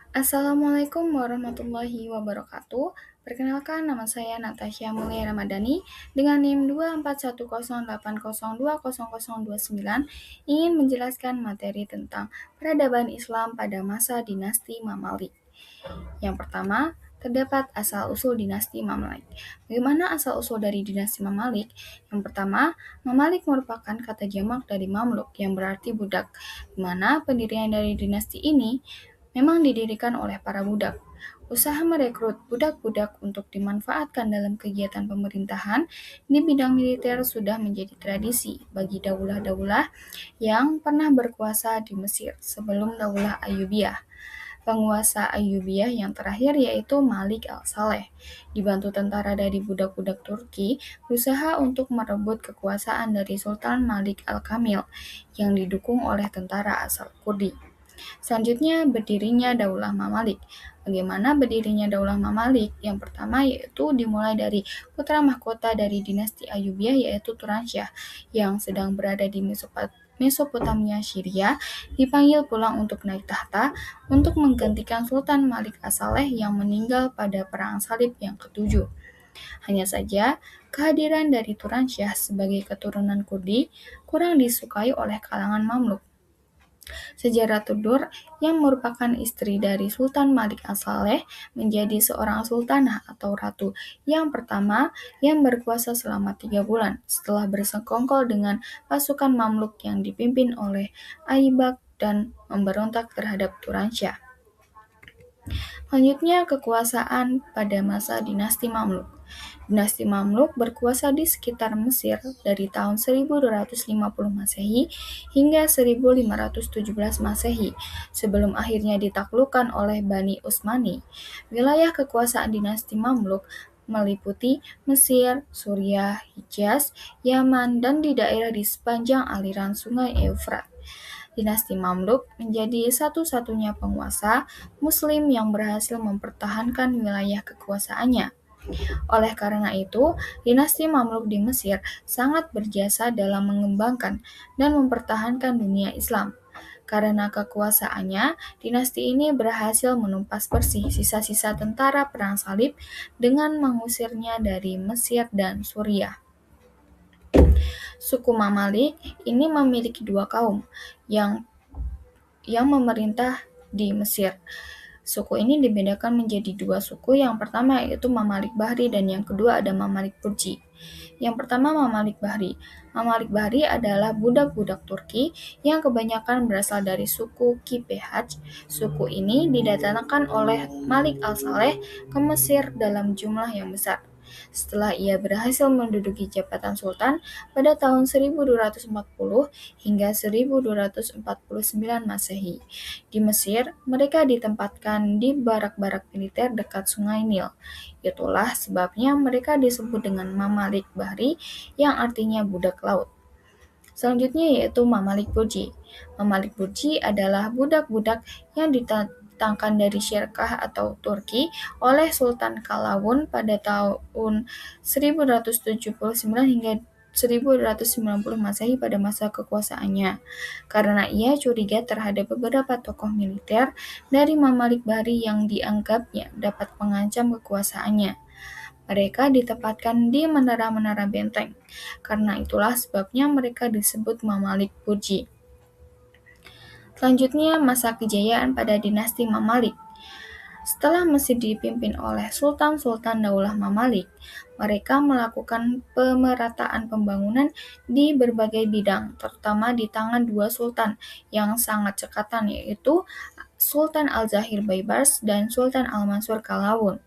Assalamualaikum warahmatullahi wabarakatuh. Perkenalkan, nama saya Natasha Mulia Ramadhani dengan NIM 24108020029 ingin menjelaskan materi tentang peradaban Islam pada masa dinasti Mamalik. Yang pertama, terdapat asal-usul dinasti Mamalik. Bagaimana asal-usul dari dinasti Mamalik? Yang pertama, Mamalik merupakan kata jamak dari Mamluk yang berarti budak, di mana pendirian dari dinasti ini memang didirikan oleh para budak. Usaha merekrut budak-budak untuk dimanfaatkan dalam kegiatan pemerintahan di bidang militer sudah menjadi tradisi bagi daulah-daulah yang pernah berkuasa di Mesir sebelum Daulah Ayyubiyah. Penguasa Ayyubiyah yang terakhir yaitu Malik al-Saleh, dibantu tentara dari budak-budak Turki, berusaha untuk merebut kekuasaan dari Sultan Malik al-Kamil yang didukung oleh tentara asal Kurdi. Selanjutnya berdirinya Daulah Mamalik. Bagaimana berdirinya Daulah Mamalik? Yang pertama yaitu dimulai dari putra mahkota dari dinasti Ayyubiyah yaitu Turansyah yang sedang berada di Mesopotamia Syria dipanggil pulang untuk naik tahta untuk menggantikan Sultan Malik as-Saleh yang meninggal pada Perang Salib yang ketujuh. Hanya saja, kehadiran dari Turansyah sebagai keturunan Kurdi kurang disukai oleh kalangan Mamluk. Sejarah Tudur yang merupakan istri dari Sultan Malik as-Saleh menjadi seorang sultanah atau ratu yang pertama yang berkuasa selama 3 bulan setelah bersekongkol dengan pasukan Mamluk yang dipimpin oleh Aibak dan memberontak terhadap Turansyah. Selanjutnya kekuasaan pada masa dinasti Mamluk. Dinasti Mamluk berkuasa di sekitar Mesir dari tahun 1250 Masehi hingga 1517 Masehi, sebelum akhirnya ditaklukkan oleh Bani Utsmani. Wilayah kekuasaan dinasti Mamluk meliputi Mesir, Suriah, Hijaz, Yaman, dan di daerah di sepanjang aliran sungai Eufrat. Dinasti Mamluk menjadi satu-satunya penguasa Muslim yang berhasil mempertahankan wilayah kekuasaannya. Oleh karena itu, dinasti Mamluk di Mesir sangat berjasa dalam mengembangkan dan mempertahankan dunia Islam. Karena kekuasaannya, dinasti ini berhasil menumpas bersih sisa-sisa tentara Perang Salib dengan mengusirnya dari Mesir dan Suriah. Suku Mamalik ini memiliki dua kaum yang memerintah di Mesir. Suku ini dibedakan menjadi dua suku, yang pertama yaitu Mamalik Bahri dan yang kedua ada Mamalik Burji. Yang pertama Mamalik Bahri. Mamalik Bahri adalah budak-budak Turki yang kebanyakan berasal dari suku Kipehaj. Suku ini didatangkan oleh Malik al-Saleh ke Mesir dalam jumlah yang besar. Setelah ia berhasil menduduki jabatan sultan pada tahun 1240 hingga 1249 Masehi. Di Mesir, mereka ditempatkan di barak-barak militer dekat Sungai Nil. Itulah sebabnya mereka disebut dengan Mamalik Bahri yang artinya budak laut. Selanjutnya yaitu Mamalik Burji. Mamalik Burji adalah budak-budak yang didatangkan dari Syirkah atau Turki oleh Sultan Qalawun pada tahun 1179 hingga 1290 Masehi pada masa kekuasaannya, karena ia curiga terhadap beberapa tokoh militer dari Mamalik Bahri yang dianggapnya dapat mengancam kekuasaannya. Mereka ditempatkan di menara-menara benteng. Karena itulah sebabnya mereka disebut Mamalik Burji. Selanjutnya masa kejayaan pada dinasti Mamalik. Setelah Mesir dipimpin oleh sultan-sultan Daulah Mamalik, mereka melakukan pemerataan pembangunan di berbagai bidang, terutama di tangan dua sultan yang sangat cekatan, yaitu Sultan Al-Zahir Baibars dan Sultan Al-Mansur Qalawun.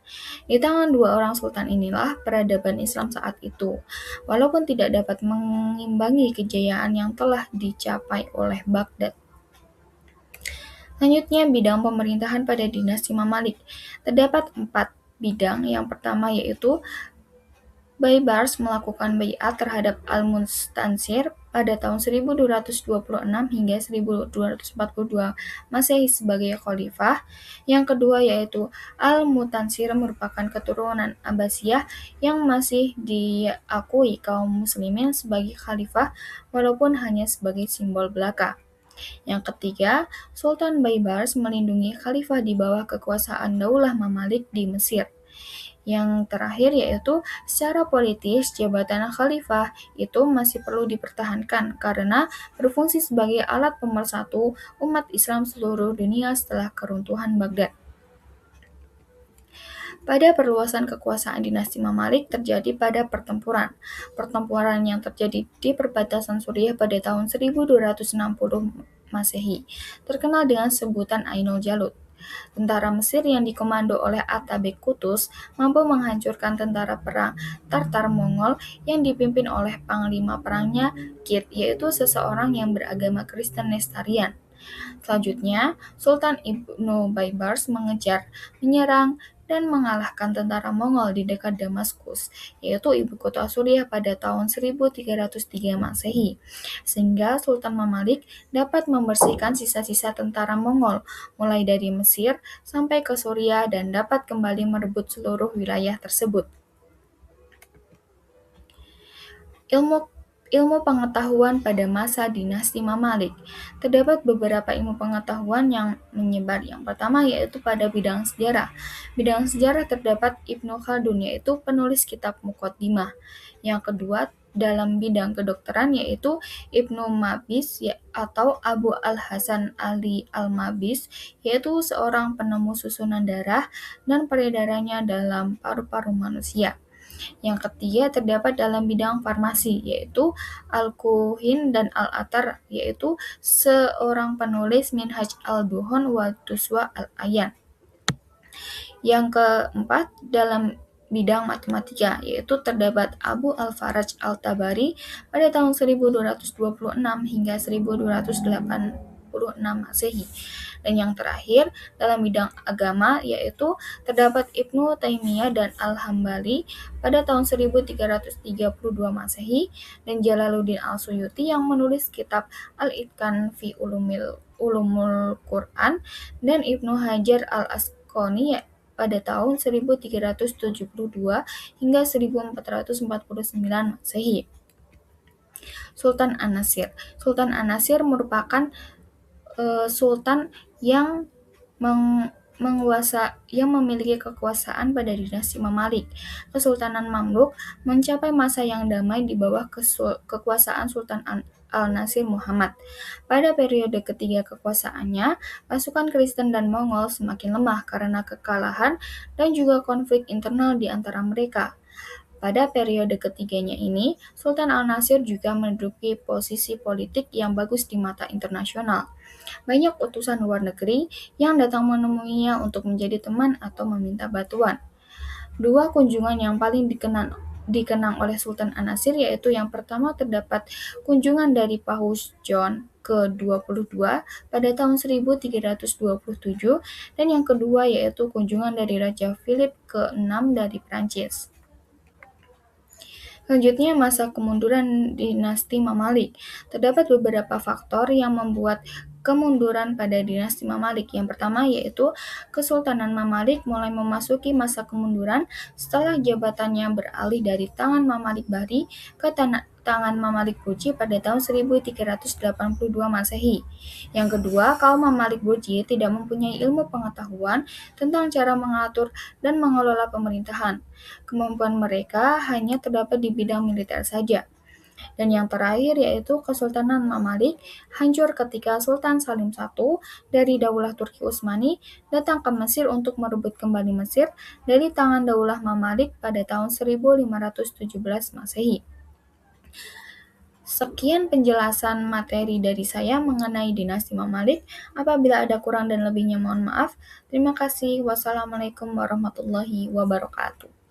Di tangan dua orang sultan inilah peradaban Islam saat itu, walaupun tidak dapat mengimbangi kejayaan yang telah dicapai oleh Baghdad. Selanjutnya, bidang pemerintahan pada dinasti Mamalik. Terdapat 4 bidang. Yang pertama yaitu Baibars melakukan baiat terhadap Al-Mustansir pada tahun 1226 hingga 1242 Masehi sebagai khalifah. Yang kedua yaitu Al-Mutansir merupakan keturunan Abbasiyah yang masih diakui kaum muslimin sebagai khalifah walaupun hanya sebagai simbol belaka. Yang ketiga, Sultan Baybars melindungi khalifah di bawah kekuasaan Daulah Mamalik di Mesir. Yang terakhir yaitu secara politis jabatan khalifah itu masih perlu dipertahankan karena berfungsi sebagai alat pemersatu umat Islam seluruh dunia setelah keruntuhan Baghdad. Pada perluasan kekuasaan dinasti Mamalik terjadi pada pertempuran. Pertempuran yang terjadi di perbatasan Suriah pada tahun 1260 Masehi, terkenal dengan sebutan Ainul Jalut. Tentara Mesir yang dikomando oleh Atabek Kutus mampu menghancurkan tentara perang Tartar Mongol yang dipimpin oleh panglima perangnya Kit, yaitu seseorang yang beragama Kristen Nestarian. Selanjutnya, Sultan Ibnu Baybars mengejar, menyerang, dan mengalahkan tentara Mongol di dekat Damaskus, yaitu ibu kota Suriah pada tahun 1303 Masehi, sehingga Sultan Mamalik dapat membersihkan sisa-sisa tentara Mongol, mulai dari Mesir sampai ke Suriah dan dapat kembali merebut seluruh wilayah tersebut. Ilmu Ilmu pengetahuan pada masa dinasti Mamalik. Terdapat beberapa ilmu pengetahuan yang menyebar. Yang pertama yaitu pada bidang sejarah. Bidang sejarah terdapat Ibnu Khaldun yaitu penulis kitab Muqaddimah. Yang kedua dalam bidang kedokteran yaitu Ibnu Mabis atau Abu Al-Hasan Ali Al-Mabis, yaitu seorang penemu susunan darah dan peredarannya dalam paru-paru manusia. Yang ketiga terdapat dalam bidang farmasi, yaitu Al-Kuhin dan Al-Atar, yaitu seorang penulis Minhaj al-Duhon wa Tuswa al-Ayan. Yang keempat dalam bidang matematika, yaitu terdapat Abu Al-Faraj Al-Tabari pada tahun 1226 hingga 1286 Masehi. Dan yang terakhir dalam bidang agama yaitu terdapat Ibnu Taimiyah dan Al-Hambali pada tahun 1332 Masehi dan Jalaluddin Al-Suyuti yang menulis kitab Al-Itqan fi Ulumul Quran dan Ibnu Hajar Al-Asqalani pada tahun 1372 hingga 1449 Masehi. Sultan An-Nasir. Sultan An-Nasir merupakan sultan yang memiliki kekuasaan pada dinasti Mamalik. Kesultanan Mamluk mencapai masa yang damai di bawah kekuasaan Sultan Al-Nasir Muhammad. Pada periode ketiga kekuasaannya, pasukan Kristen dan Mongol semakin lemah karena kekalahan dan juga konflik internal di antara mereka. Pada periode ketiganya ini, Sultan Al-Nasir juga menduduki posisi politik yang bagus di mata internasional. Banyak utusan luar negeri yang datang menemuinya untuk menjadi teman atau meminta bantuan. Dua kunjungan yang paling dikenang oleh Sultan An-Nasir yaitu yang pertama terdapat kunjungan dari Paus John ke-22 pada tahun 1327 dan yang kedua yaitu kunjungan dari Raja Philip ke-6 dari Prancis. Selanjutnya, masa kemunduran dinasti Mamalik. Terdapat beberapa faktor yang membuat kemunduran pada dinasti Mamalik. Yang pertama yaitu Kesultanan Mamalik mulai memasuki masa kemunduran setelah jabatannya beralih dari tangan Mamalik Bahri ke tangan Mamalik Burji pada tahun 1382 Masehi. Yang kedua, kaum Mamalik Burji tidak mempunyai ilmu pengetahuan tentang cara mengatur dan mengelola pemerintahan. Kemampuan mereka hanya terdapat di bidang militer saja. Dan yang terakhir yaitu Kesultanan Mamalik hancur ketika Sultan Salim I dari Daulah Turki Utsmani datang ke Mesir untuk merebut kembali Mesir dari tangan Daulah Mamalik pada tahun 1517 Masehi. Sekian penjelasan materi dari saya mengenai dinasti Mamalik. Apabila ada kurang dan lebihnya mohon maaf. Terima kasih. Wassalamualaikum warahmatullahi wabarakatuh.